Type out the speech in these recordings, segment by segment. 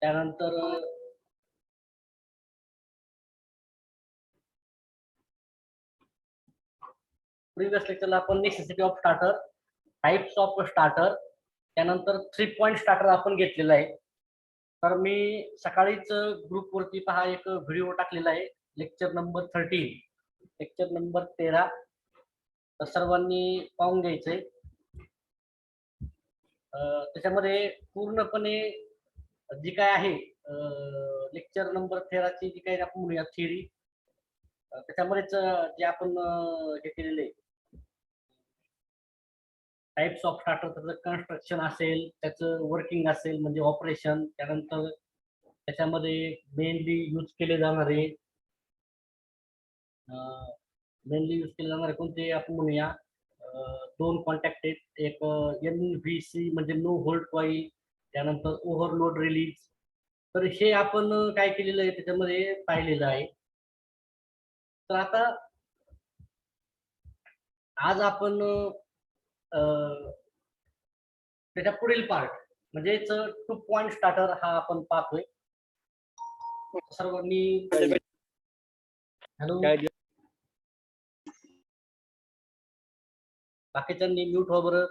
त्यानंतर प्रिव्हियस लेक्चरला आपण necessity of starter, types of starter, त्यानंतर 3 पॉइंट स्टार्टर आपण घेतलेला आहे. तर मी सकाळीच ग्रुपवरती पहा एक व्हिडिओ टाकलेला आहे, लेक्चर नंबर 13, लेक्चर नंबर 13. तर सर्वांनी पाहून घ्यायचंय. त्याच्यामध्ये पूर्णपणे जी काय आहे लेक्चर नंबर 13 ची जी काही आपण म्हणूया थिअरी, त्याच्यामध्येच जे आपण हे केलेले टाइप्स ऑफ स्टार्टर, त्याचं कन्स्ट्रक्शन असेल, त्याचं वर्किंग असेल म्हणजे ऑपरेशन, त्यानंतर त्याच्यामध्ये मेनली यूज केले जाणारे कोणते आपण म्हणूया 2 कॉन्टॅक्ट आहेत. एक NVC म्हणजे नो होल्ड कॉईल, त्यानंतर ओव्हरलोड रिलीज. तर हे आपण काय केलेलं आहे त्याच्यामध्ये पाहिलेलं आहे. तर आता आज आपण त्याच्या पुढील पार्ट म्हणजेच 2 पॉइंट स्टार्टर हा आपण पाहतोय. सर्वांनी हॅलो, बाकीच्यांनी म्यूट हो बरं.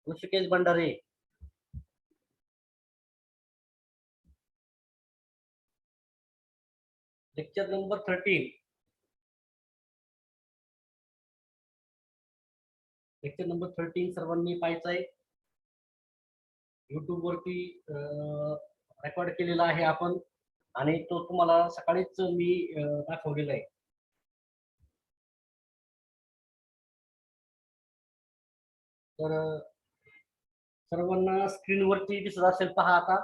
Rishikesh Bhandare, lecture number 13, lecture number 13 सर्वांनी पाहायचं आहे. युट्यूब वरती रेकॉर्ड केलेला आहे आपण, आणि तो तुम्हाला सकाळीच मी दाखवलेला आहे. तर सर्वांना स्क्रीनवरती दिसत असेल पहा आता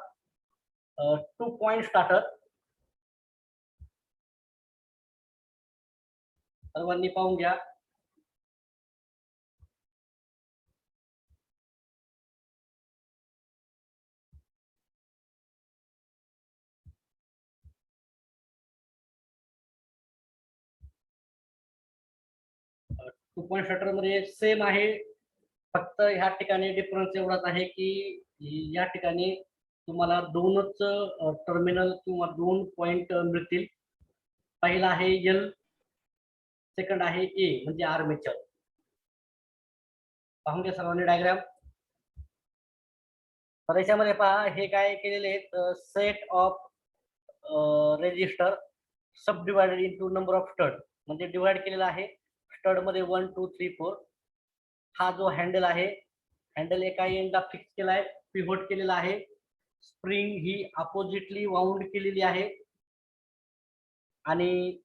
2 पॉइंट स्टार्टर. सर्वांनी पाहून घ्या. टू पॉइंट स्टार्टर मध्ये सेम आहे, फक्त ह्या ठिकाणी डिफरन्स एवढाच आहे की या ठिकाणी तुम्हाला दोनच टर्मिनल किंवा 2 पॉइंट मिळतील. पहिला आहे एल, सेकंड आहे ए म्हणजे आर्मेचर. पाहून घ्या सर्वांनी डायग्राम. तर याच्यामध्ये पहा हे काय केलेले आहेत, set of resistor subdivided into number of stud, म्हणजे डिवाइड केलेला आहे स्टड मध्ये 1 2 3 4. हा जो हँडल आहे, हँडल एका एंडला फिक्स केलाय, पिव्होट केलेला आहे. स्प्रिंग ही अपोजिटली वाउंड केलेली आहे. आणि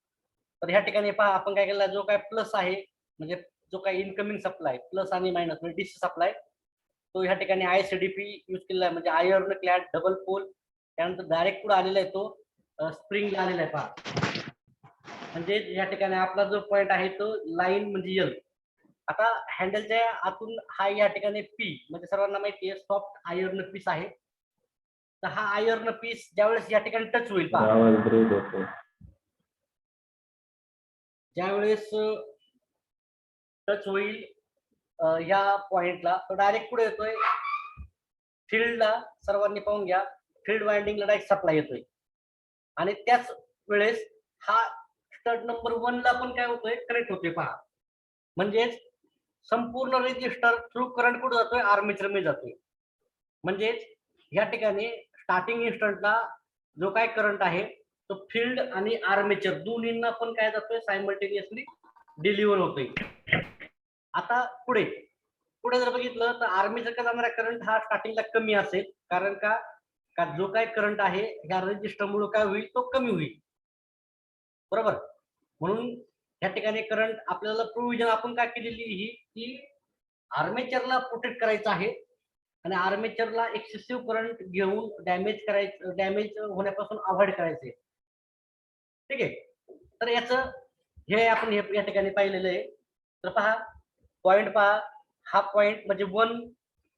तर ह्या ठिकाणी पहा आपण काय केलं, जो काय प्लस आहे म्हणजे जो काय इनकमिंग सप्लाय प्लस आणि मायनस म्हणजे डीसी सप्लाय, तो ह्या ठिकाणी ICDP यूज केलेला आहे, म्हणजे आयर्न क्लॅड डबल पोल. त्यानंतर डायरेक्ट पुढे आलेला आहे तो स्प्रिंग आलेला आहे पहा. म्हणजे या ठिकाणी आपला जो पॉइंट आहे तो लाईन म्हणजे एल. आता हँडलच्या आतून हा या ठिकाणी पी म्हणजे सर्वांना माहिती आहे सॉफ्ट आयर्न पीस आहे. तर हा आयर्न पीस ज्यावेळेस या ठिकाणी टच होईल पहा, ज्यावेळेस टच होईल या पॉइंटला, तो डायरेक्ट पुढे येतोय फील्डला. सर्वांनी पाहून घ्या, फील्ड वाइंडिंगला डायरेक्ट सप्लाय येतोय. आणि त्याच वेळेस हा स्टड नंबर 1 ला पण काय होतोय, कनेक्ट होतोय पहा. म्हणजेच संपूर्ण रेजिस्टर थ्रू करंट कुठे जातोय, आर्मेचर मध्ये जातोय. म्हणजेच या ठिकाणी स्टार्टिंग इन्स्टंटला जो काय करंट आहे तो फील्ड आणि आर्मेचर दोन्हींना पण काय जातोय, सायमल्टेनियसली डिलिव्हर होतोय. आता पुढे पुढे जर बघितलं तर आर्मेचरचा जाणारा करंट हा स्टार्टिंगला कमी असेल, कारण का जो काय करंट आहे ह्या रेजिस्टरमुळे काय होईल, तो कमी होईल, बरोबर. म्हणून या ठिकाणी करंट आपल्याला प्रोव्हिजन आपण काय केलेली ही की आर्मेचरला प्रोटेक्ट करायचं आहे आणि आर्मेचरला एक्सेसिव्ह करंट घेऊन डॅमेज होण्यापासून अवॉइड करायचे. ठीक आहे. तर याचं हे आपण या ठिकाणी पाहिलेलं आहे. तर पहा पॉइंट पहा, हा पॉइंट म्हणजे 1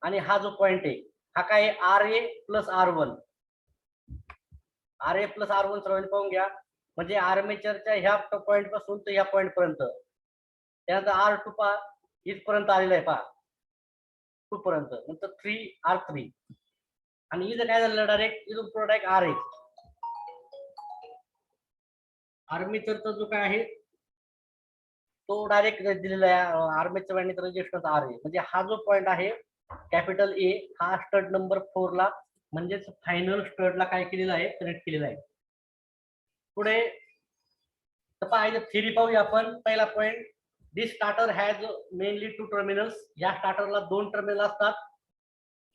आणि हा जो पॉइंट आहे हा काय RA plus R1, RA plus R1 सर्वांनी पाहून घ्या. म्हणजे आर्मेचरच्या ह्या पॉइंट पासून तर ह्या पॉइंट पर्यंत, त्यानंतर R2 पहा इथपर्यंत आलेला आहे पहा 2 पर्यंत, नंतर 3 R3. आणि इथं काय झालं डायरेक्ट इथून प्रोडक्ट आर आहे. आर्मेचरचा जो काय आहे तो डायरेक्ट दिलेला आहे. आर्मेचर वायंडिंग रेजिस्टन्स आर आहे. म्हणजे हा जो पॉइंट आहे कॅपिटल ए हा स्टड नंबर 4 ला म्हणजेच फायनल स्टडला काय केलेलं आहे कनेक्ट केलेलं आहे. पुढे थेरी पाहूया आपण. पहिला point, this starter has mainly 2 terminals. या स्टार्टरला 2 टर्मिनल असतात.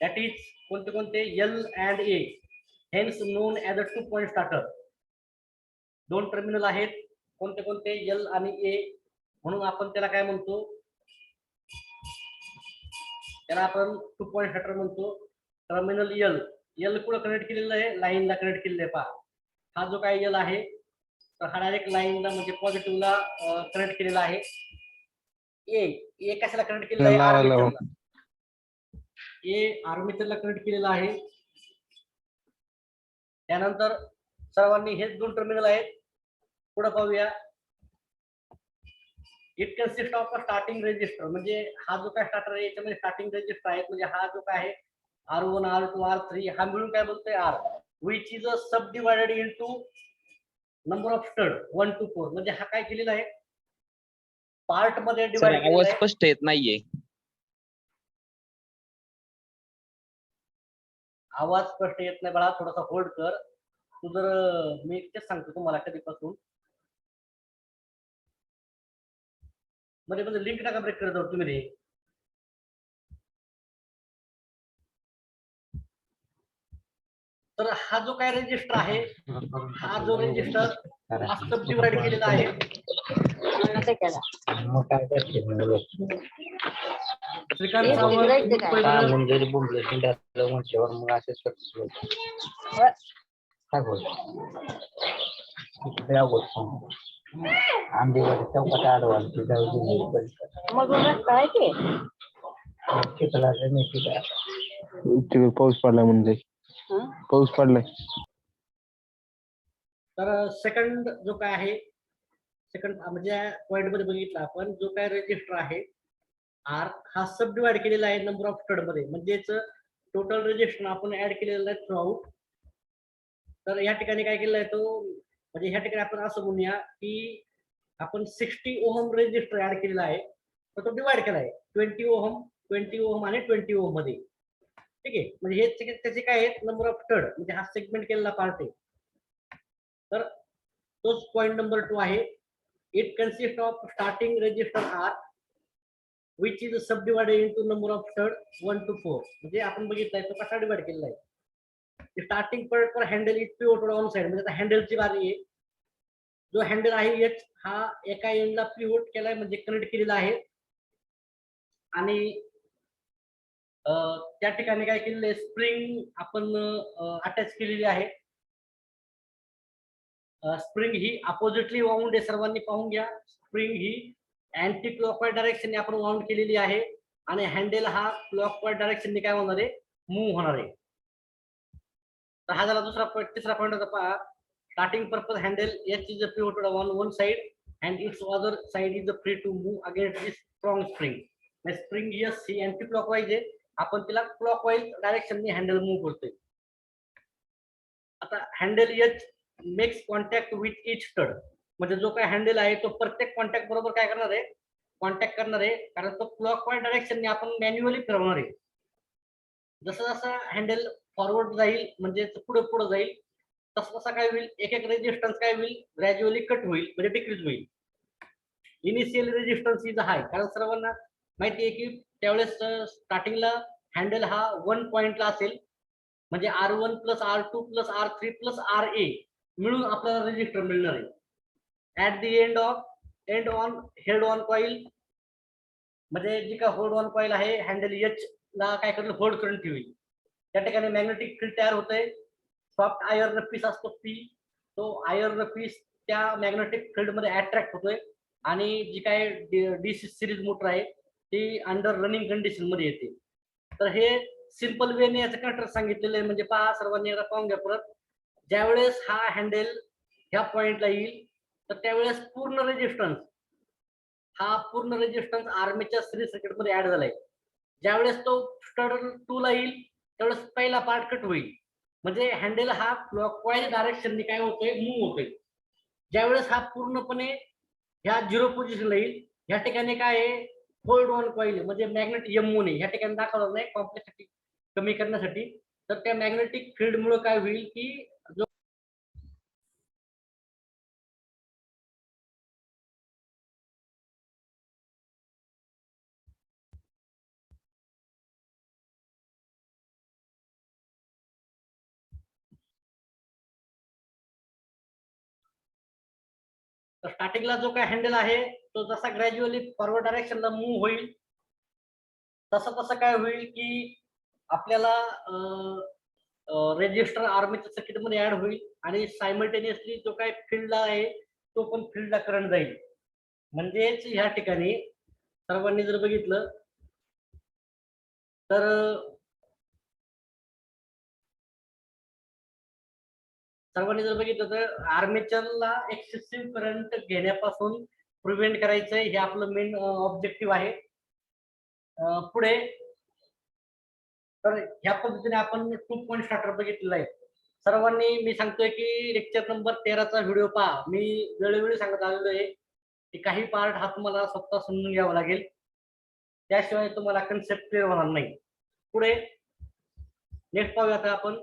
दॅट इज कोणते कोणते, L and A, hence known as a 2 point starter. 2 terminal आहेत कोणते कोणते, एल आणि ए, म्हणून आपण त्याला काय म्हणतो, त्याला आपण 2 पॉइंट स्टार्टर म्हणतो. टर्मिनल एल, एल कुठं कनेक्ट केलेलं आहे, लाईनला कनेक्ट केलेलं आहे. पहा हा जो काय एल आहे तर हा डायरेक्ट लाईनला म्हणजे पॉझिटिव्हला कनेक्ट केलेला आहे. ए कशाला कनेक्ट केलेला आहे, आर्मेचरला. ए आर्मेचरला कनेक्ट केलेला आहे. त्यानंतर सर्वांनी हेच 2 टर्मिनल आहेत. पुढे पाहूया, it consist of a starting resistor. म्हणजे हा जो काय स्टार्टर आहे याच्यामध्ये स्टार्टिंग रेजिस्टर आहेत. म्हणजे हा जो काय आहे R1 R2 R3 हा मिळून काय बोलतोय R, which is a subdivided into number of stud 1 to 4. म्हणजे हा काय केलेला आहे पार्ट मध्ये डिवाइड केलेला आवाज आहे. स्पष्ट येत नाहीये. आवाज स्पष्ट येत नाही बाळा, थोडासा होल्ड कर. तू जर, मी तेच सांगतो तुम्हाला कधीपासून, मध्ये मध्ये लिंक टाका ब्रेक करत जाऊ तुम्ही रे. तर हा जो काय रजिस्टर आहे, हा जो रजिस्टर सब डिवाइड केलेला आहे. श्रीकांत सावंत आंबेवाडी चौकात आडवांची पाऊस पडला म्हणजे पाऊस पडलाय. तर सेकंड जो काय आहे, सेकंड म्हणजे पॉइंट मध्ये बघितला आपण, जो काय रजिस्टर आहे आर हा सब डिवाइड केलेला आहे नंबर ऑफ स्टड मध्ये. म्हणजेच टोटल रजिस्टर आपण ऍड केलेला आहे थ्रू आउट. तर या ठिकाणी काय केलेलं आहे तो, म्हणजे ह्या ठिकाणी आपण असं म्हणूया की आपण 60 ओहम रेजिस्टर ऍड केलेला आहे. तर तो डिवाइड केला आहे 20 ओहम 20 ओहम आणि 20 ओहम मध्ये. ठीक आहे, म्हणजे हे त्याचे काय आहेत नंबर ऑफ स्टड, म्हणजे हा सेगमेंट केलेला पार्ट आहे. तर तोच पॉइंट नंबर 2 आहे. It consist of starting register R which is subdivided into number of stud 1 to 4. म्हणजे आपण बघितलंय तो कसा डिवाइड केलेला आहे. स्टार्टिंग पॉइंट पर handle is pivoted on side. म्हणजे आता हँडलची बारी आहे. जो हँडल आहे एच हा एका एंडला पिव्होट केलाय म्हणजे कनेक्ट केलेला आहे. आणि त्या ठिकाणी काय केलेलं आहे, स्प्रिंग आपण अटॅच केलेली आहे. स्प्रिंग ही अपोजिटली वाउंड आहे, सर्वांनी पाहून घ्या. स्प्रिंग ही अँटी क्लॉकवाईज डायरेक्शनने आपण वाउंड केलेली आहे आणि हँडल हा क्लॉकवाईज डायरेक्शनने काय होणार आहे, मूव्ह होणार आहे. तर हा झाला दुसरा पॉईंट. तिसरा पॉईंट होता पहा, starting purpose handle H is pivoted on one side and its other side is free to move against this strong spring. Spring S he anti clockwise आहे, आपण तिला क्लॉकवाईज डायरेक्शनने हँडल मूव्ह करतोय. आता handle H makes contact with each stud. म्हणजे जो काय handle आहे तो प्रत्येक कॉन्टॅक्ट बरोबर काय करणार आहे, कॉन्टॅक्ट करणार आहे, कारण तो क्लॉकवाईज डायरेक्शनने आपण मॅन्युअली फिरवणार आहे. जसं जसं हँडल फॉरवर्ड जाईल म्हणजे पुढे पुढे जाईल तसं तसा काय होईल, एक एक रेजिस्टन्स काय होईल, ग्रॅज्युअली कट होईल म्हणजे डिक्रीज होईल. इनिशियल रेजिस्टन्स इज हाय, कारण सर्वांना माहिती आहे की त्यावेळेस स्टार्टिंगला हँडल हा 1 पॉइंटला असेल. म्हणजे R1 plus R2 plus R3 plus RA मिळून आपल्याला रजिस्टर मिळणार आहे. At the end on head on coil, म्हणजे जी काय होल्ड ऑन कॉईल आहे हँडल एच ला काय करेल, होल्ड करून ठेवेल. त्या ठिकाणी मॅग्नेटिक फील्ड तयार होते. सॉफ्ट आयर्न पीस असतो पी, तो आयर्न पीस त्या मॅग्नेटिक फील्ड मध्ये अट्रॅक्ट होतोय आणि जी काय डीसी सिरीज मोटर आहे ती अंडर रनिंग कंडिशन मध्ये येते. तर हे सिंपल वेने याचं कनेक्टर सांगितलेलं आहे. म्हणजे पहा सर्वांनी एकदा पाहून घ्या परत. ज्यावेळेस हा हँडल ह्या पॉइंटला येईल तर त्यावेळेस पूर्ण रेजिस्टन्स आर्मेच्या सिरीज सर्किट मध्ये ऍड झालाय. ज्यावेळेस तो स्टड 2 ला येईल त्यावेळेस पहिला पार्ट कट होईल. म्हणजे हँडल हा क्लॉकवाईज डायरेक्शनने काय होतोय, मूव्ह होतोय. ज्यावेळेस हा पूर्णपणे ह्या 0 पोझिशनला येईल, ह्या ठिकाणी काय आहे, होल्ड ऑन कॉईल म्हणजे मॅग्नेटिक एमओने ह्या ठिकाणी दाखवलं नाही कॉम्प्लेक्सिटी कमी करण्यासाठी. तर त्या मॅग्नेटिक फील्ड मुळे काय होईल की स्टार्टिंगला जो काय हँडल आहे तो जसा ग्रॅज्युअली फॉरवर्ड डायरेक्शनला मूव्ह होईल, तसं तसं काय होईल की आपल्याला रेजिस्टर आर्मीच्या सर्किटमध्ये ऍड होईल आणि सायमल्टेनियसली जो काय फील्डला आहे तो पण फील्डला करंट जाईल. म्हणजेच ह्या ठिकाणी सर्वांनी जर बघितलं तर आर्मेचरला एक्सेसिव्ह करंट घेण्यापासून प्रिव्हेंट करायचंय, हे आपलं मेन ऑब्जेक्टिव्ह आहे. पुढे तर ह्या पद्धतीने आपण 2 पॉईंट स्टार्टर बघितलेला आहे. सर्वांनी मी सांगतोय की लेक्चर नंबर 13चा व्हिडिओ पहा. मी वेळोवेळी सांगत आलेलो आहे की काही पार्ट हा तुम्हाला स्वतः समजून घ्यावा लागेल, त्याशिवाय तुम्हाला कन्सेप्ट क्लिअर होणार नाही. पुढे नेक्स्ट पाहूया आता आपण.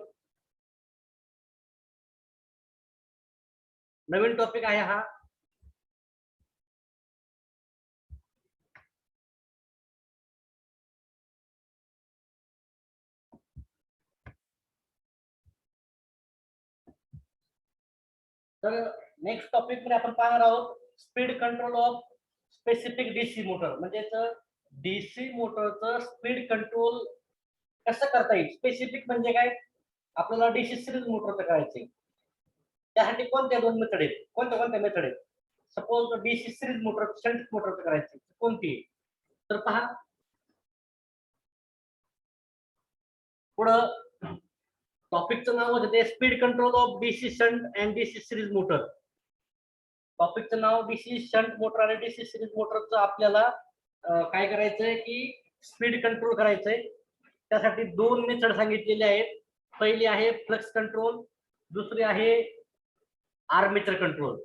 नवीन टॉपिक आहे हा तर नेक्स्ट टॉपिक मध्ये आपण पाहणार आहोत speed control of specific DC motor. म्हणजे डीसी मोटरचं स्पीड कंट्रोल कसं करता येईल. स्पेसिफिक म्हणजे काय, आपल्याला डीसी सिरीज मोटर करायचे, त्यासाठी कोणत्या 2 मेथड आहेत, कोणत्या मेथड आहेत. Suppose DC series motor shunt motor करायची कोणती, तर पहा पुढं टॉपिकचं नाव होतं ते speed control of DC shunt and DC series motor. टॉपिकचं नाव डीसी शंट मोटर आणि डीसी सिरीज मोटरचं आपल्याला काय करायचंय की स्पीड कंट्रोल करायचंय. त्यासाठी 2 मेथड सांगितलेले आहेत. पहिली आहे फ्लक्स कंट्रोल, दुसरी आहे आर्मेचर कंट्रोल.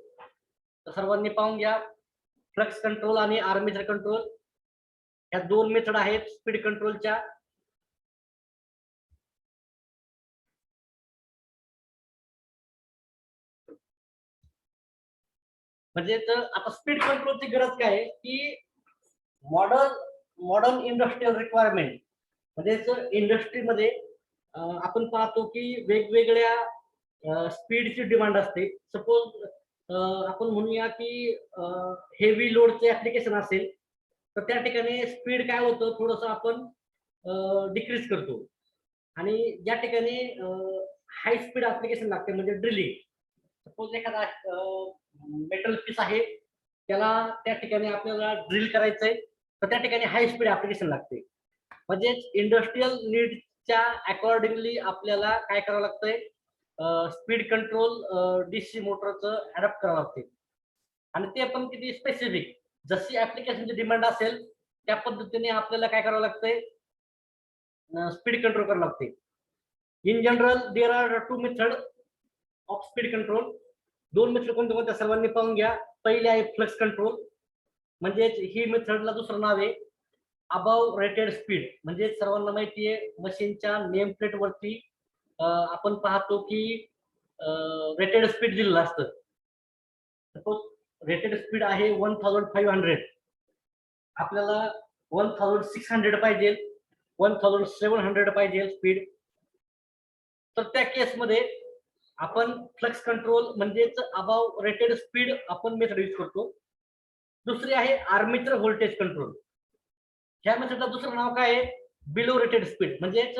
तर सर्वांनी पाहून घ्या, फ्लक्स कंट्रोल आणि आर्मेचर कंट्रोल या 2 मेथड आहेत स्पीड कंट्रोलच्या. म्हणजे आता स्पीड कंट्रोलची गरज काय आहे की मॉडर्न इंडस्ट्रियल रिक्वायरमेंट म्हणजे इंडस्ट्रीमध्ये आपण पाहतो की वेगवेगळ्या स्पीडची डिमांड असते. सपोज आपण म्हणूया की हेवी लोडचे ऍप्लिकेशन असेल तर त्या ठिकाणी स्पीड काय होतं, थोडंसं आपण डिक्रीज करतो. आणि ज्या ठिकाणी हाय स्पीड ऍप्लिकेशन लागते म्हणजे ड्रिलिंग, सपोज एखादा मेटल पीस आहे त्याला त्या ठिकाणी आपल्याला ड्रिल करायचंय तर त्या ठिकाणी हाय स्पीड ऍप्लिकेशन लागते. म्हणजेच इंडस्ट्रियल नीडच्या अकॉर्डिंगली आपल्याला काय करावं लागतंय, स्पीड कंट्रोल डीसी मोटरचं अडॉप्ट करावं लागते. आणि ते पण किती स्पेसिफिक, जशी ऍप्लिकेशनची डिमांड असेल त्या पद्धतीने आपल्याला काय करावं लागतंय, स्पीड कंट्रोल करावं लागते. In general there are 2 method of speed control. 2 method कोणत्या सर्वांनी पाहून घ्या. पहिली आहे फ्लक्स कंट्रोल, म्हणजे ही मेथडला दुसरं नाव आहे अबाव रेटेड स्पीड. म्हणजे सर्वांना माहिती आहे मशीनच्या नेम प्लेट वरती आपण पाहतो की रेटेड स्पीड दिलेलं असतं. सपोज रेटेड स्पीड आहे 1500, आपल्याला 1600 पाहिजे, 1700 पाहिजे स्पीड. तर त्या केसमध्ये आपण फ्लक्स कंट्रोल म्हणजेच अबाव रेटेड स्पीड आपण मेथड यूज करतो. दुसरी आहे आर्मेचर व्होल्टेज कंट्रोल. ह्या मेथडला दुसरं नाव काय आहे, बिलो रेटेड स्पीड. म्हणजेच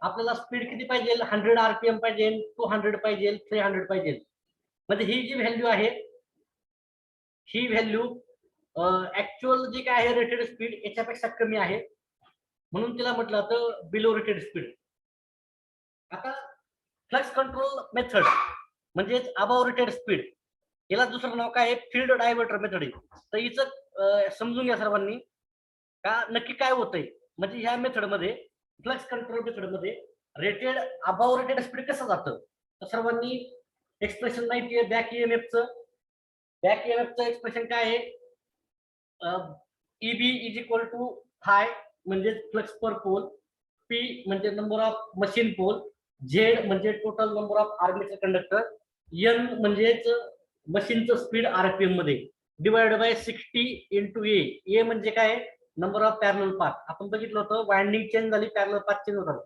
आपल्याला स्पीड किती पाहिजे, 100 RPM पाहिजे, 200 पाहिजे, 300 पाहिजे. म्हणजे ही जी व्हॅल्यू आहे ही व्हॅल्यू ऍक्च्युअल जी काय आहे रेटेड स्पीड याच्यापेक्षा कमी आहे, म्हणून तिला म्हटलं जातं बिलो रेटेड स्पीड. आता फ्लक्स कंट्रोल मेथड म्हणजेच अबाव रेटेड स्पीड, याला दुसरं नाव काय आहे, फील्ड डायव्हर्टर मेथड आहे. तर हिचं समजून घ्या सर्वांनी का नक्की काय होतंय. म्हणजे ह्या मेथडमध्ये फ्लक्स कंट्रोल मेथडमध्ये रेटेड अबाव रेटेड स्पीड कसं जातं, तर सर्वांनी एक्सप्रेशन माहिती आहे बॅक ईएमएफचं. बॅक ईएमएफचं एक्सप्रेशन काय आहे, EB is equal to phi म्हणजे फ्लक्स पर पोल, पी म्हणजे number of machine pole, Z म्हणजे total number of armature conductor, N म्हणजेच मशीनचं स्पीड आरपीएम मध्ये, डिवाइड बाय 60 इंटू ए म्हणजे काय, नंबर ऑफ पॅरलल पाथ. आपण बघितलं होतं वाइंडिंग चेंज झाली, पॅरलल पाथ चेंज होतात.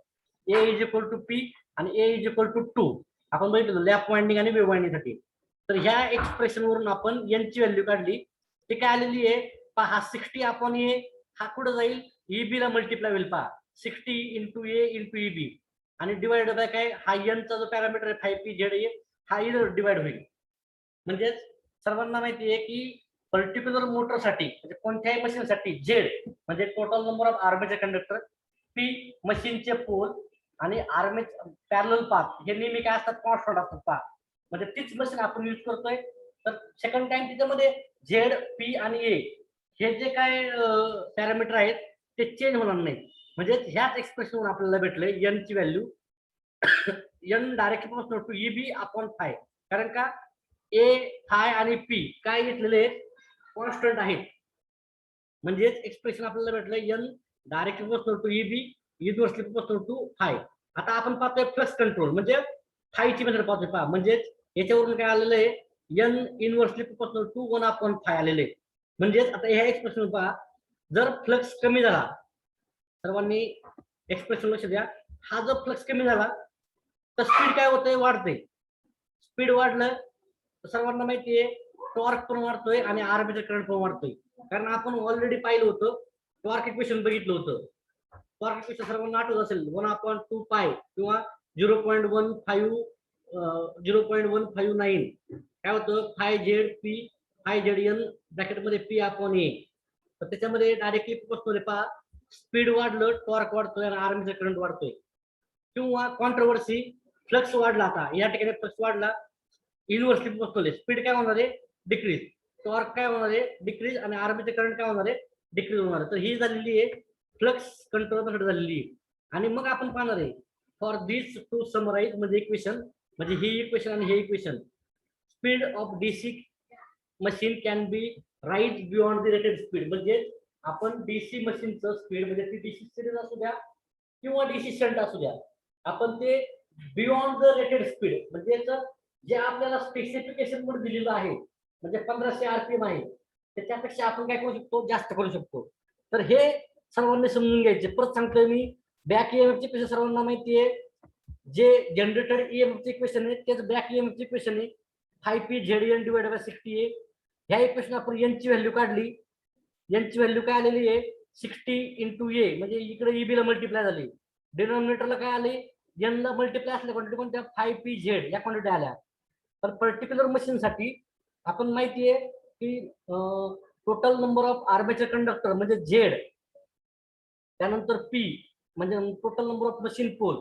ए इज इक्वल टू पी आणि ए इज इक्वल टू 2 आपण बघितलं लॅप वाइंडिंग आणि वेव्ह वाइंडिंग साठी. तर ह्या एक्सप्रेशन वरून आपण एन ची व्हॅल्यू काढली, ती काय आलेली आहे पहा, 60 अपॉन ए हा कुठं जाईल, ईबी ला मल्टिप्लाय होईल पहा, 60 इंटू ए इंटू ईबी आणि डिवाइड बाय काय, हा एनचा जो पॅरामीटर आहे 5p झेड ए हा इथं डिवाइड होईल. म्हणजे सर्वांना माहिती आहे की पर्टिक्युलर मोटरसाठी म्हणजे कोणत्याही मशीनसाठी झेड म्हणजे total number of armature conductor, P मशीनचे पोल आणि आर्मेचर पॅरलल पाथ हे नेहमी काय असतात, कॉन्स्टंट असतात पहा. म्हणजे तीच मशीन आपण यूज करतोय. तर सेकंड टाइम त्याच्यामध्ये झेड पी आणि ए हे जे काय पॅरामीटर आहेत ते चेंज होणार नाही. म्हणजे ह्याच एक्सप्रेशन आपल्याला भेटलंय एन ची व्हॅल्यू एन डायरेक्टली पोहोचणार टू ईबी अपॉन फाय, कारण का ए फाय आणि पी काय घेतलेले कॉन्स्टंट आहेत. म्हणजेच एक्सप्रेशन आपल्याला भेटलं एन डायरेक्टली पोहोचणार टू ईबी इनव्हर्सली पोहोचणार टू फाय. आता आपण पाहतोय फ्लक्स कंट्रोल म्हणजे फायची मेथड पाहतोय पहा. म्हणजेच याच्यावरून काय आलेलं आहे, एन इनव्हर्सली पोहोचणार टू 1 अपॉन फाय आलेले. म्हणजेच आता ह्या एक्सप्रेशन पहा, जर फ्लक्स कमी झाला, सर्वांनी एक्सप्रेशन लक्ष द्या, हा जर फ्लक्स कमी झाला तर स्पीड काय होतंय, वाढते. स्पीड वाढलं तर सर्वांना माहिती आहे टॉर्क पण वाढतोय आणि आर्मेचर करंट पण वाढतोय. कारण आपण ऑलरेडी पाहिलं होतं, टॉर्क इक्वेशन बघितलं होतं. टॉर्क इक्वेशन सर्वांना आठवत असेल, 1/2 पाय किंवा 0.15 0.159 काय होतं, phi Z P phi Z N ब्रॅकेटमध्ये पी अपॉन ए. तर त्याच्यामध्ये डायरेक्टली पोहोचतोय पहा, स्पीड वाढलं टॉर्क वाढतोय आणि आर्मेचर करंट वाढतोय. किंवा कॉन्ट्रोवर्सी, फ्लक्स वाढला, आता या ठिकाणी फ्लक्स वाढला, इनव्हर्सली पोहोचतोय, स्पीड काय होणार आहे, डिक्रीज, टॉर्क काय होणार आहे, डिक्रीज आणि आर्मेचर करंट काय होणार आहे, डिक्रीज होणार आहे. तर ही झालेली आहे फ्लक्स कंट्रोल मेथड झालेली आहे. आणि मग आपण पाहणार आहे फॉर दिस टू समराइज म्हणजे इक्वेशन, म्हणजे ही इक्वेशन आणि हे equation, speed of DC machine can be rise beyond the rated speed. म्हणजे आपण डीसी मशीनचं स्पीड म्हणजे ती डीसी सिरीज असू द्या किंवा डीसी शंट असू द्या, आपण ते बियॉन्ड द रेटेड स्पीड म्हणजे जे आपल्याला स्पेसिफिकेशन मध्ये दिलेलं आहे, म्हणजे 1500 आरपीएम आहे, त्याच्यापेक्षा आपण काय करू शकतो, जास्त करू शकतो. तर हे सर्वांनी समजून घ्यायचे. परत सांगतोय मी, बॅक ईएमएफ ची इक्वेशन सर्वांना माहिती आहे, जे जनरेटेड ईएमएफ ची इक्वेशन आहे तेच बॅक ईएमएफ ची इक्वेशन आहे, 5p झेड डिवाइड बाय 60 ए. ह्या इक्वेशन आपण एन ची व्हॅल्यू काढली, एन ची व्हॅल्यू काय आलेली आहे, 60 इंटू ए म्हणजे इकडे ईबी ला मल्टिप्लाय झाली, डिनॉमिनेटरला काय आली, एन ला मल्टिप्लाय असल्या क्वांटिटी कोणत्या, 5p झेड या क्वांटिटी आल्या. तर पर्टिक्युलर मशीनसाठी आपण माहिती आहे की total number of armature conductor म्हणजे झेड, त्यानंतर पी म्हणजे total number of machine pole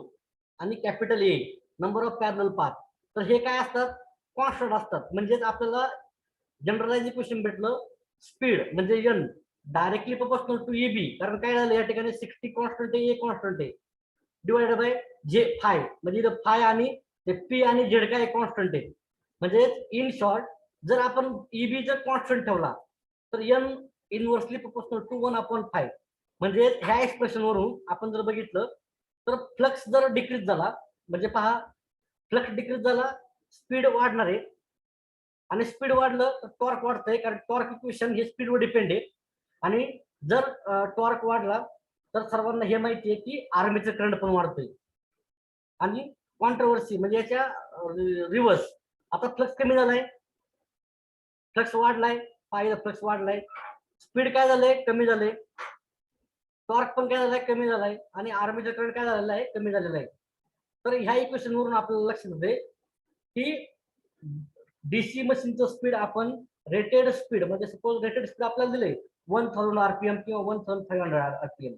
आणि capital A number of parallel path. तर हे काय असतात, कॉन्स्टंट असतात. म्हणजेच आपल्याला जनरलाइज इक्वेशन भेटलं, स्पीड म्हणजे N directly proportional to EB, कारण काय झालं या ठिकाणी 60 कॉन्स्टंट आहे, ए कॉन्स्टंट आहे, डिवाइडेड बाय जे फाय म्हणजे इथं फाय आणि ते पी आणि झेड काय कॉन्स्टंट आहे. म्हणजे इन शॉर्ट जर आपण ईबी जर कॉन्स्टंट ठेवला तर N inversely proportional to 1 upon 5. म्हणजे ह्या एक्सप्रेशन वरून आपण जर बघितलं तर फ्लक्स जर डिक्रीज झाला, म्हणजे पहा फ्लक्स डिक्रीज झाला, स्पीड वाढणार आहे आणि स्पीड वाढलं तर टॉर्क वाढतंय, कारण टॉर्क इक्वेशन हे स्पीडवर डिपेंड आहे. आणि जर टॉर्क वाढला तर सर्वांना हे माहिती आहे की आर्मेचर करंट पण वाढतोय. आणि कॉन्ट्रोवर्सी म्हणजे याच्या रिव्हर्स, आता फ्लक्स कमी झालाय, फ्लक्स वाढलाय, पाहिजे फ्लक्स वाढलाय, स्पीड काय झालंय, कमी झालंय, टॉर्क पण काय झालाय, कमी झालाय आणि आर्मेचर करंट काय झालेला आहे, कमी झालेला आहे. तर ह्या इक्वेशन वरून आपल्याला लक्षात येते की डीसी मशीनचं स्पीड आपण रेटेड स्पीड म्हणजे सपोज रेटेड स्पीड आपल्याला दिले 1000 आरपीएम किंवा 1500 आरपीएम,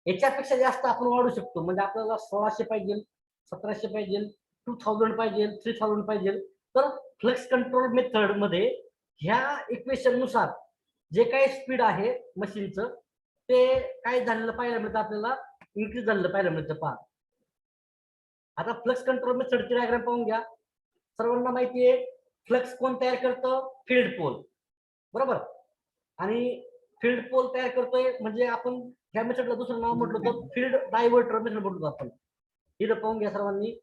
याच्यापेक्षा जास्त आपण वाढू शकतो. म्हणजे आपल्याला 1600 पाहिजे, 1700 पाहिजे, 2000 पाहिजे, 3000 पाहिजे. तर फ्लक्स कंट्रोल मेथड मध्ये ह्या इक्वेशन नुसार जे काही स्पीड आहे मशीनचं ते काय झालेलं पाहायला मिळतं, आपल्याला इन्क्रीज झालेलं पाहायला मिळतं पहा. आता फ्लक्स कंट्रोल मेथडची डायग्राम पाहून घ्या. सर्वांना माहिती आहे फ्लक्स कोण तयार करतं? फील्ड पोल, बरोबर. आणि फील्ड पोल तयार करतोय म्हणजे आपण ह्या मेथडला दुसरं नाव म्हटलं तर फील्ड डायव्हर्टर मेथड म्हटलं आपण. इथं पाहून घ्या सर्वांनी,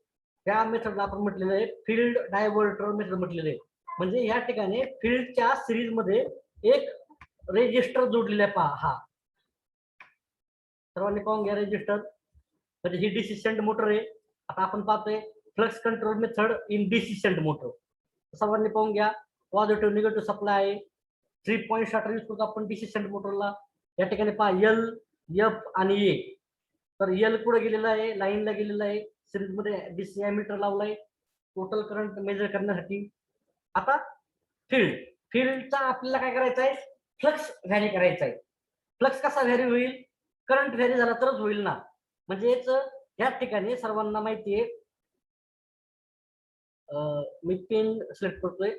त्या मेथडला आपण म्हटलेलं आहे फील्ड डायव्हर्टर मेथड म्हटलेलं आहे. म्हणजे या ठिकाणी फील्डच्या सिरीज मध्ये एक रेजिस्टर जोडलेला आहे. पहा, हा सर्वांनी पाहून घ्या रेजिस्टर, म्हणजे ही डीसी शंट मोटर आहे. आता आपण पाहतोय flux control method in DC shunt motor. सर्वांनी पाहून घ्या पॉझिटिव्ह निगेटिव्ह सप्लाय आहे. 3 पॉईंट स्टार्टर यूज करतो आपण डीसी शंट मोटरला. या ठिकाणी पहा एल, एफ आणि ए. तर एल पुढे गेलेला आहे, लाईनला गेलेला आहे, सिरीज मध्ये डीसी एमीटर लावलाय टोटल करंट मेजर करण्यासाठी. आता फील्डचा आपल्याला काय करायचं आहे? फ्लक्स व्हॅरी करायचा आहे. फ्लक्स कसा व्हॅरी होईल? करंट व्हॅरी झाला तरच होईल ना. म्हणजेच या ठिकाणी सर्वांना माहिती आहे, मी पेन सिलेक्ट करतोय.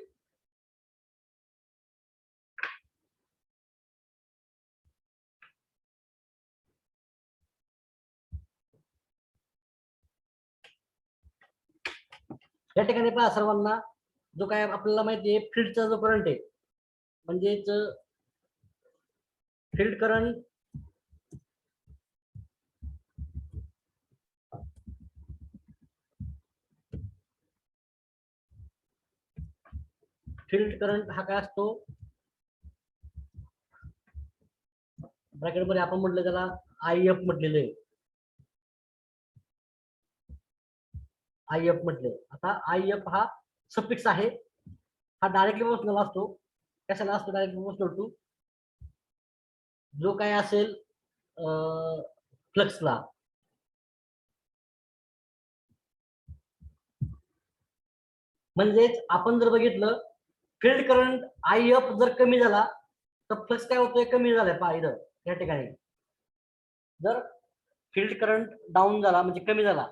या ठिकाणी पहा सर्वांना, जो काय आपल्याला माहिती आहे फील्डचा जो करंट आहे म्हणजेच फील्ड करंट हा काय असतो? ब्रॅकेट मध्ये आपण म्हटलं त्याला आय एफ म्हटलेलं आहे. आय एफ म्हटले. आता आय एफ हा सफिक्स आहे, हा डायरेक्टली प्रोपोर्शनल असतो. कशाला असतो? डायरेक्टली प्रोपोर्शनल टू जो काय असेल फ्लक्सला. म्हणजेच आपण जर बघितलं फील्ड करंट आय एफ जर कमी झाला तर फ्लक्स काय होतोय? कमी झालाय. पहा इथं या ठिकाणी जर फील्ड करंट डाऊन झाला म्हणजे कमी झाला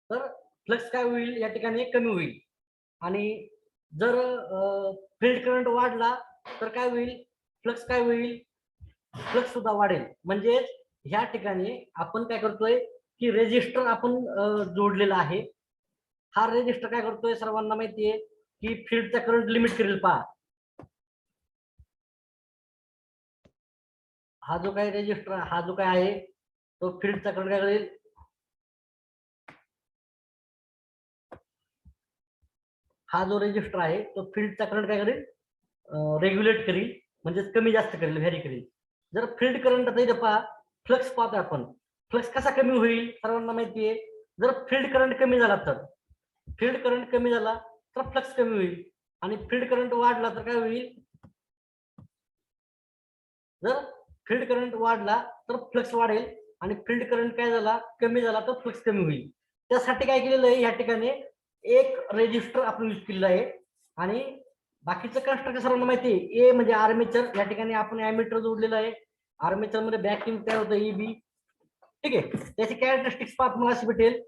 तर फ्लक्स काय होईल? या ठिकाणी कमी होईल. आणि जर फील्ड करंट वाढला तर काय होईल? फ्लक्स काय होईल? फ्लक्स सुद्धा वाढेल. म्हणजे ह्या ठिकाणी आपण काय करतोय की रेजिस्टर आपण जोडलेला आहे. हा रेजिस्टर काय करतोय? सर्वांना माहिती आहे की फील्डचा करंट लिमिट करेल. पहा हा जो काय रेजिस्टर, हा जो काय आहे तो फील्डचा करंट काय करेल? हा जो रेजिस्टर आहे तो फील्डचा करंट काय करेल? रेग्युलेट करेल, म्हणजे कमी जास्त करेल, व्हॅरी करेल. जर फील्ड करंट आता इथं पहा फ्लक्स पाहतो आपण, फ्लक्स कसा कमी होईल? सर्वांना माहिती आहे जर फील्ड करंट कमी झाला तर, फील्ड करंट कमी झाला तर फ्लक्स कमी होईल. आणि फील्ड करंट वाढला तर काय होईल? जर फील्ड करंट वाढला तर फ्लक्स वाढेल. आणि फील्ड करंट काय झाला? कमी झाला तर फ्लक्स कमी होईल. त्यासाठी काय केलेलं आहे? या ठिकाणी एक रेजिस्टर आपण यूज केलेला आहे. आणि बाकीचं कन्स्ट्रक्शन सर्वांना माहिती आहे. ए म्हणजे आर्मेचर, या ठिकाणी आपण एमीटर जोडलेलं आहे. आर्मेचर मध्ये बॅकिंग काय होतं? ईबी. ठीक आहे. त्याची कॅरेक्टरिस्टिक्स पाहत मला अशी भेटेल,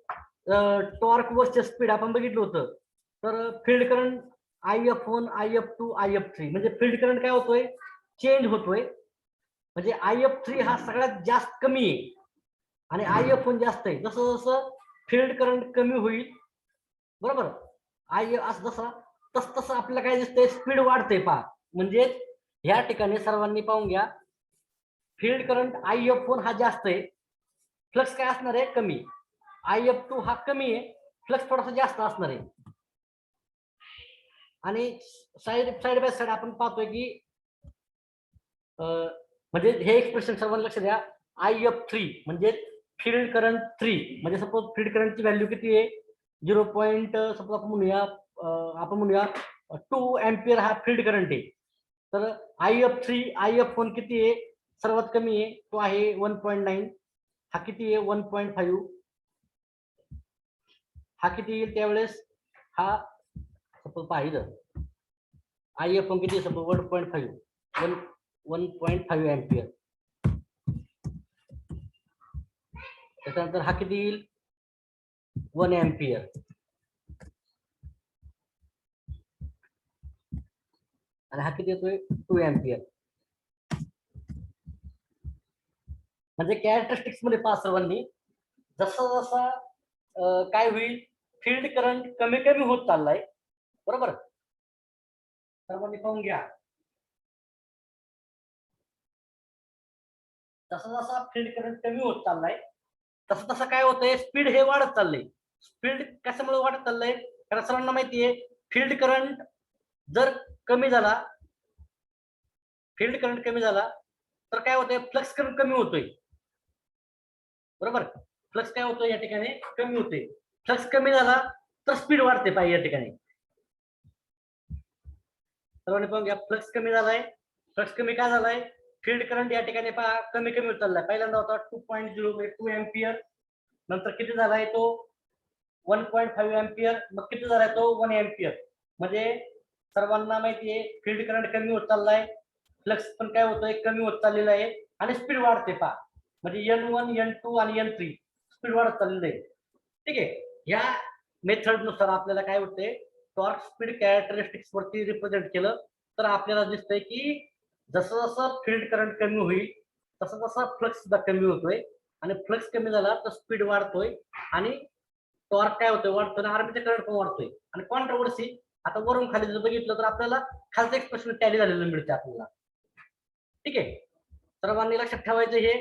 टॉर्क वर्सेस स्पीड आपण बघितलं होतं. तर field current IF1, IF2, IF3 म्हणजे फील्ड करंट काय होतोय? चेंज होतोय. म्हणजे IF3 हा सगळ्यात जास्त कमी आहे आणि IF1 जास्त आहे. जसं जसं फील्ड करंट कमी होईल, बरोबर, असं तसं तसं आपल्याला काय दिसतंय? स्पीड वाढते. पहा म्हणजे या ठिकाणी सर्वांनी पाहून घ्या, फील्ड करंट IF1 हा जास्त आहे, फ्लक्स काय असणार आहे? कमी. IF2 हा कमी आहे, फ्लक्स थोडासा जास्त असणार आहे. आणि साइड बाय साइड आपण पाहतोय की म्हणजे हे एक्सप्रेशन सर्वांना लक्ष द्या. IF3 म्हणजे फील्ड करंट 3, म्हणजे सपोज फील्ड करंटची व्हॅल्यू किती आहे? 0. सपोज आपण म्हणूया 2 एम्पियर हा फील्ड करंट आहे. तर IF3, IF1 किती आहे? सर्वात कमी आहे, तो आहे 1.9. हा किती आहे? 1.5. हा किती येईल त्यावेळेस? हा सपोज पाहिलं IF1 किती आहे? Suppose 1.5 ampere. त्याच्यानंतर हा किती येईल? 1 एम्पियर. आणि हा किती येतोय? 2 एम्पियर. म्हणजे कॅरेक्टरिस्टिक्स मध्ये पहा सर्वांनी, जसा जसा काय होईल, फील्ड करंट कमी कमी होत चाललाय, बरोबर. सर्वांनी पाहून घ्या, जसा जसा फील्ड करंट कमी होत चाललाय तसं तसं काय होतंय, स्पीड हे वाढत चाललंय. स्पीड कशामुळे वाढत चाललंय, कारण सर्वांना माहितीये फील्ड करंट जर कमी झाला, फील्ड करंट कमी झाला तर काय होतंय, फ्लक्स करंट कमी होतोय, बरोबर. फ्लक्स काय होतोय या ठिकाणी, कमी होते. फ्लक्स कमी झाला तर स्पीड वाढते पाहिजे या ठिकाणी. सर्वांनी पाहून घ्या, फ्लक्स कमी झालाय. फ्लक्स कमी काय झालाय, फील्ड करंट या ठिकाणी पहा कमी कमी होत चाललाय. पहिल्यांदा होता 2.0 म्हणजे 2 एम्पियर, नंतर किती झालाय तो 1.5 एम्पियर, मग किती झालाय तो 1 एम्पियर. म्हणजे सर्वांना माहितीये फील्ड करंट कमी होत चाललाय, फ्लक्स पण काय होतोय, कमी होत चाललेला आहे आणि स्पीड वाढते पहा. म्हणजे N1 N2 आणि N3 स्पीड वाढत चाललेलं आहे. ठीक आहे, या मेथड नुसार आपल्याला काय होते, टॉर्क स्पीड कॅरेक्टरिस्टिक्स वरती रिप्रेझेंट केलं तर आपल्याला दिसतंय की जसं जसं फील्ड करंट कमी होईल तसं तसा फ्लक्स सुद्धा कमी होतोय, आणि फ्लक्स कमी झाला तर स्पीड वाढतोय आणि टॉर्क काय होतोय, वाढतोय, आर्मेचर करंट पण वाढतोय. आणि कॉन्ट्रोवर्सी आता वरून खाली जर बघितलं तर आपल्याला खालचं एक्सप्रेशन टॅली झालेलं मिळते आपल्याला. ठीक आहे, सर्वांनी लक्षात ठेवायचं हे.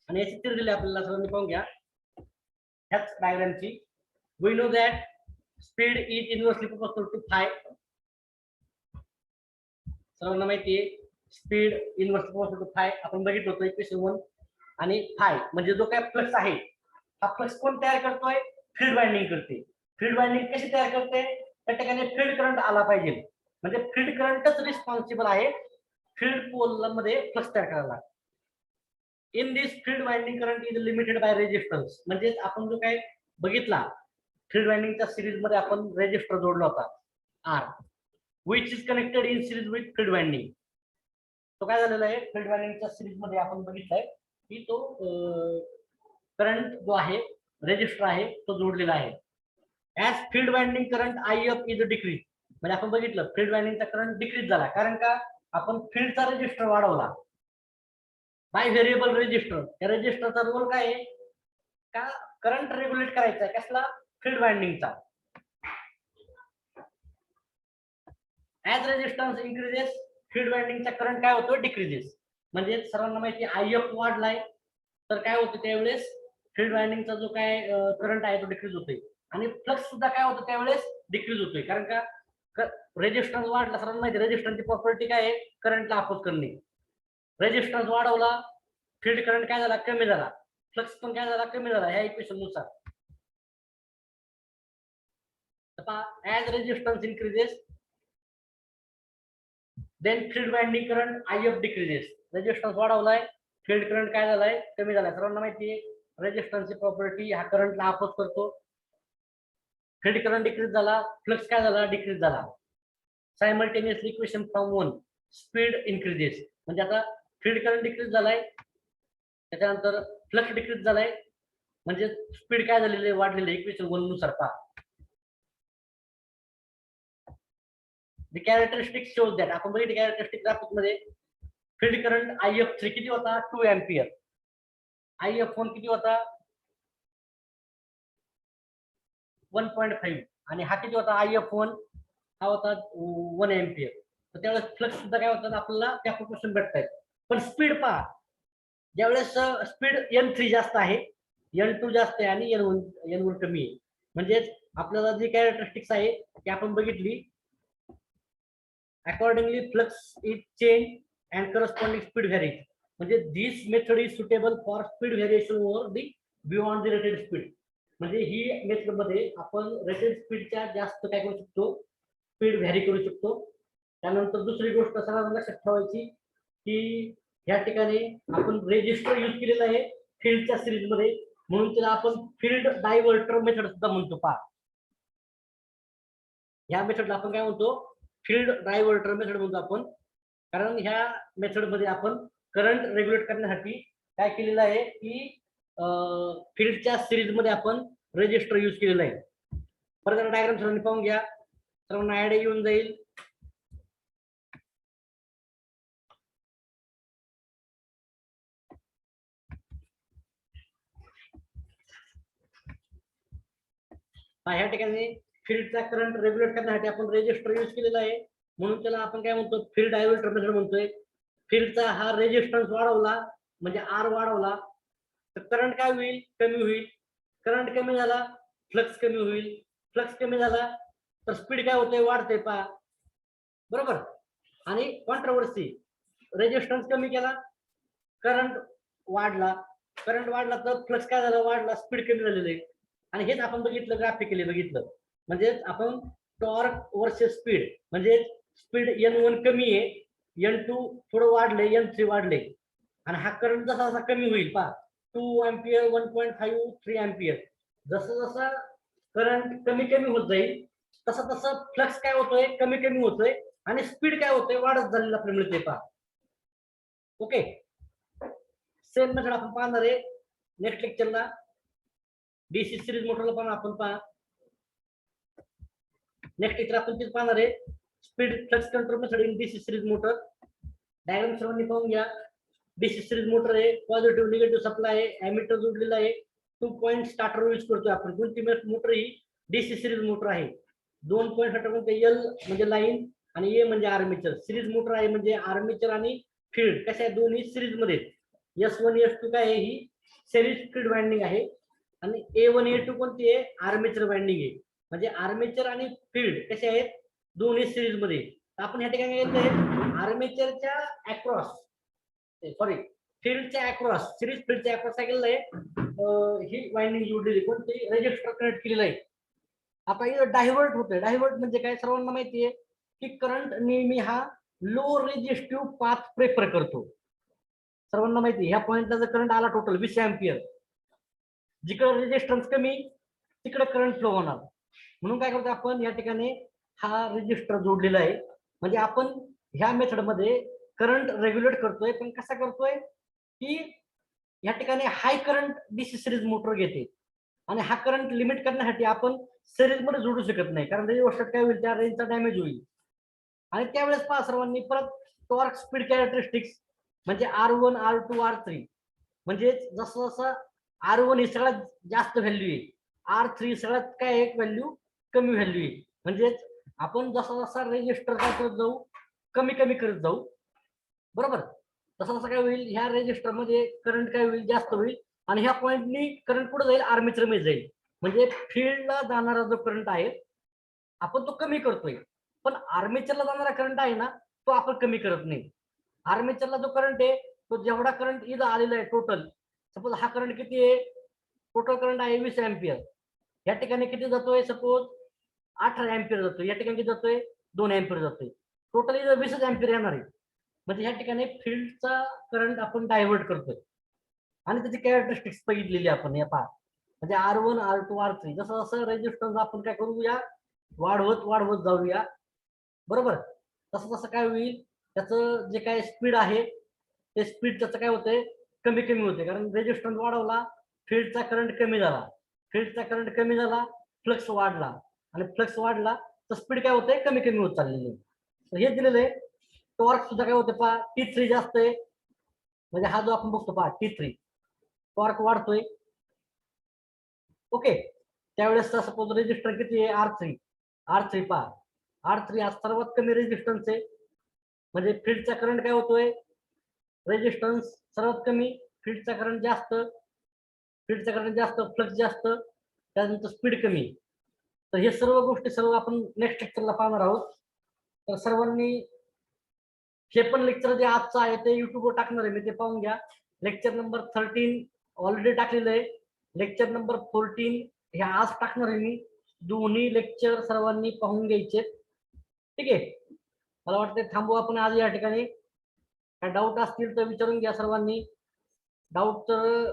आणि याची चित्र दिली आपल्याला, सर्वांनी पाहून घ्या ह्याच डायग्रामची. We know that speed is inversely proportional to phi. सर्वांना माहिती आहे speed inversely proportional to phi, आपण बघितलं होतं इक्वेशन 1. आणि फाय म्हणजे जो काय फ्लक्स आहे, हा फ्लक्स कोण तयार करतोय, फील्ड वाइंडिंग करते. फील्ड वाइंडिंग कशी तयार करते, त्या ठिकाणी फील्ड करंट आला पाहिजे, म्हणजे फील्ड करंटच रिस्पॉन्सिबल आहे फील्ड पोल मध्ये फ्लक्स तयार करायला. In this field winding current is limited by resistance. म्हणजे आपण जो काय बघितला फील्ड वाइंडिंगच्या सिरीज मध्ये आपण रेजिस्टर जोडला होता R, which is connected in series with field winding. तो काय झालेला आहे, फील्ड वाइंडिंगच्या सिरीज मध्ये आपण बघितलंय की तो करंट जो आहे रेजिस्टर आहे तो जोडलेला आहे. As field winding current I F is decrease. म्हणजे आपण बघितलं फील्ड वाइंडिंगचा करंट डिक्रीज झाला, कारण का आपण फील्डचा रेजिस्टर वाढवला बाय व्हेरिएबल रेजिस्टर. त्या रेजिस्टरचा रोल काय आहे, का करंट रेग्युलेट करायचा आहे, कसला, फील्ड वाइंडिंगचा. ऍज रेजिस्टन्स इन्क्रीजेस, फील्ड वाइंडिंगचा करंट काय होतो, डिक्रीजेस. म्हणजे सर्वांना माहिती आय एफ वाढलाय तर काय होतं त्यावेळेस फील्ड वाइंडिंगचा जो काय करंट आहे तो डिक्रीज होतोय, आणि फ्लक्स सुद्धा काय होतं त्यावेळेस डिक्रीज होतोय. कारण का रेजिस्टन्स वाढला, सर्वांना माहिती रेजिस्टन्सची प्रॉपर्टी काय आहे, करंटला अपोज करणे. रेजिस्टन्स वाढवला, फील्ड करंट काय झाला, कमी झाला, फ्लक्स पण काय झाला, कमी झाला ह्या इक्वेशन नुसार. As resistance increases then field winding current I F decreases. Resistance वाढवलाय, फील्ड करंट काय झालाय, कमी झालाय. सर्वांना माहिती आहे रेजिस्टन्सची प्रॉपर्टी हा करंटला अपोज करतो. फील्ड करंट डिक्रीज झाला, फ्लक्स काय झाला, डिक्रीज झाला. Simultaneously equation from 1, speed increases. म्हणजे आता फील्ड करंट डिक्रीज झालाय, त्याच्यानंतर फ्लक्स डिक्रीज झालाय, म्हणजे स्पीड काय झालेली आहे, वाढलेली आहे इक्वेशन 1 नुसार पहा. The characteristics shows that, आपण बघितलं कॅरेक्टरिस्टिक ग्राफिक मध्ये फील्ड करंट IF3 किती होता, 2 एम्पियर. IF1 किती होता, 1.5. आणि हा किती होता, IF1 हा होता 1 एम्पियर. तर त्यावेळेस फ्लक्स सुद्धा काय होतं आपल्याला त्या प्रोपोर्शन भेटतायत. पण स्पीड पहा, ज्यावेळेस स्पीड N3 जास्त आहे, N2 जास्त आहे आणि N1 कमी आहे. म्हणजेच आपल्याला जी कॅरेक्टरिस्टिक्स आहे ती आपण बघितली. Accordingly, flux is changed and corresponding speed varies. म्हणजे this method is suitable for speed variation over the beyond the rated speed. म्हणजे ही मेथड मध्ये आपण रेटेड स्पीडच्या जास्त काय करू शकतो, स्पीड व्हॅरी करू शकतो. त्यानंतर दुसरी गोष्ट सर्वांना लक्षात ठेवायची की या ठिकाणी आपण रेजिस्टर यूज केलेला आहे फील्डच्या सिरीज मध्ये, म्हणून त्याला आपण फील्ड डायव्हर्टर मेथड सुद्धा म्हणतो. पहा, या मेथडला आपण काय म्हणतो, फील्ड डायव्हर्टर मेथड म्हणतो आपण. कारण ह्या मेथड मध्ये आपण करंट रेग्युलेट करण्यासाठी काय केलेलं आहे की फील्डच्या सिरीज मध्ये आपण रेजिस्टर यूज केलेला आहे. परत डायग्राम सर्वांनी पाहून घ्या, सर्वांना आयडिया येऊन जाईल. ह्या ठिकाणी फील्डचा करंट रेग्युलेट करण्यासाठी आपण रेजिस्टर यूज केलेला आहे, म्हणून त्याला आपण काय म्हणतो, फील्ड डायव्हर्टर मेथड म्हणतोय. फील्डचा हा रेजिस्टन्स वाढवला म्हणजे आर वाढवला तर करंट काय होईल, कमी होईल. करंट कमी झाला फ्लक्स कमी होईल. फ्लक्स कमी झाला तर स्पीड काय होते, वाढते पहा, बरोबर. आणि कॉन्ट्रोवर्सी, रेजिस्टन्स कमी केला करंट वाढला, करंट वाढला तर फ्लक्स काय झाला, वाढला, स्पीड कमी झालेली आहे. आणि हेच आपण बघितलं, ग्राफिकली बघितलं. म्हणजे आपण टॉर्क वर्सेस स्पीड, म्हणजे स्पीड N1 कमी आहे, N2 थोडं वाढले, N3 वाढले. आणि हा करंट जसा जसा कमी होईल पहा, 2 एम्पियर 1.5 3 एम्पियर, जसं जसं करंट कमी कमी होत जाईल तसं तसं फ्लक्स काय होतोय, कमी कमी होतोय आणि स्पीड काय होतोय, वाढत झालेलं आपल्याला मिळते पहा. ओके, सेम मेथड आपण पाहणार आहे नेक्स्ट लेक्चरला. डीसी सिरीज मोटरला पण आपण पहा नेक्स्ट लेक्चर आपण तेच पाहणार आहे, speed flux control method in DC series motor. Diagram सर्वांनी पाहून घ्या. डीसी सिरीज मोटर आहे, पॉझिटिव्ह निगेटिव्ह सप्लाय आहे, ॲमीटर जोडलेला आहे, 2 पॉइंट स्टार्टर यूज करतोय आपण. कोणती मोटर ही डीसी सिरीज मोटर आहे. 2 पॉइंट स्टार्टर म्हणजे एल म्हणजे लाईन आणि ए म्हणजे आर्मेचर. सिरीज मोटर आहे म्हणजे आर्मेचर आणि फील्ड कशा आहे, दोन्ही सिरीज मध्ये. S1 S2 काय आहे, ही सिरीज फील्ड वाइंडिंग आहे. आणि A1 A2 कोणती आहे, आर्मेचर वाइंडिंग आहे. म्हणजे आर्मेचर आणि फील्ड कसे आहेत, दोन्ही सिरीज मध्ये. आपण या ठिकाणी आर्मेचरच्या अक्रॉस, सॉरी फील्डच्या अक्रॉस, सिरीज फील्डच्या अक्रॉस काय केलेलं आहे, ही वाइंडिंग जोडलेली, कोणती, रेजिस्टर कनेक्ट केलेलं आहे. आता इथं डायव्हर्ट होतोय. डायव्हर्ट म्हणजे काय, सर्वांना माहिती आहे की करंट नेहमी हा लो रेजिस्टिव्ह पाथ प्रेफर करतो. सर्वांना माहिती आहे, ह्या पॉइंटला जर करंट आला टोटल 20 एम्पियर, जिकडे रेजिस्टन्स कमी तिकडे करंट फ्लो होणार. म्हणून काय करतो आपण, या ठिकाणी हा रेजिस्टर जोडलेला आहे. म्हणजे आपण ह्या मेथड मध्ये करंट रेग्युलेट करतोय, पण कसा करतोय की या ठिकाणी high current DC series motor घेते आणि हा करंट लिमिट करण्यासाठी आपण सिरीज मध्ये जोडू शकत नाही, कारण रेजिस्टर काय होईल, त्या रेंजचा डॅमेज होईल. आणि त्यावेळेस पहा सर्वांनी परत टॉर्क स्पीड कॅरेक्टरिस्टिक्स म्हणजे R1 R2 R3, म्हणजे जसं जसं R1 ही सगळ्यात जास्त व्हॅल्यू आहे, R3 सगळ्यात काय एक व्हॅल्यू कमी व्हॅल्यू आहे. म्हणजे आपण जसा जसा रेजिस्टर काय करत जाऊ, कमी कमी करत जाऊ, बरोबर. तसं तसं काय होईल, ह्या रेजिस्टर मध्ये करंट काय होईल, जास्त होईल. आणि ह्या पॉइंटनी करंट पुढे जाईल, आर्मेचर मध्ये जाईल. म्हणजे फील्डला जाणारा जो करंट आहे आपण तो कमी करतोय, पण आर्मेचरला जाणारा करंट आहे ना, तो आपण कमी करत नाही. आर्मेचरला जो करंट आहे, तो जेवढा करंट इथं आलेला आहे टोटल, सपोज हा करंट किती आहे, टोटल करंट आहे 20 एम्पियर, या ठिकाणी किती जातोय, सपोज 18 एम्पियर जातोय, या ठिकाणी किती जातोय, 2 एम्पियर जातोय, टोटल इथं 20 एम्पियर येणार आहे. म्हणजे या ठिकाणी फील्डचा करंट आपण डायव्हर्ट करतोय आणि त्याची कॅरेक्टरिस्टिक्स बघितलेली आपण या पहा. म्हणजे R1 R2 R3 जसं जसं रेजिस्टन्स आपण काय करूया, वाढवत वाढवत जाऊया, बरोबर. तसं तसं काय होईल, त्याचं जे काय स्पीड आहे ते स्पीड त्याचं काय होतंय, कमी कमी होते. कारण रेजिस्टन्स वाढवला, फील्डचा करंट कमी झाला, फील्डचा करंट कमी झाला, फ्लक्स वाढला, आणि फ्लक्स वाढला तर स्पीड काय होते, कमी कमी होत चाललेली. तर हे दिलेलं आहे. टॉर्क सुद्धा काय होते पहा, T3 जास्त आहे, म्हणजे हा जो आपण बघतो पहा T3, टॉर्क वाढतोय. ओके, त्यावेळेस सपोज रेजिस्टर किती आहे, R3 पहा, R3 हा सर्वात कमी रेजिस्टन्स आहे. म्हणजे फील्डचा करंट काय होतोय, रेजिस्टन्स सर्वात कमी, फील्डचा करंट जास्त, फील्डचा करंट जास्त, फ्लक्स जास्त, त्यानंतर स्पीड कमी. तर हे सर्व गोष्टी सर्व आपण नेक्स्ट लेक्चरला पाहणार आहोत. तर सर्वांनी हे पण लेक्चर जे आजचं आहे ते युट्यूबवर टाकणार आहे मी, ते पाहून घ्या. लेक्चर नंबर 13 ऑलरेडी टाकलेलं आहे, लेक्चर नंबर 14 हे आज टाकणार आहे मी. दोन्ही लेक्चर सर्वांनी पाहून घ्यायचे, ठीक आहे. मला वाटतं थांबू आपण आज या ठिकाणी. काय डाऊट असतील तर विचारून घ्या सर्वांनी. डाऊट तर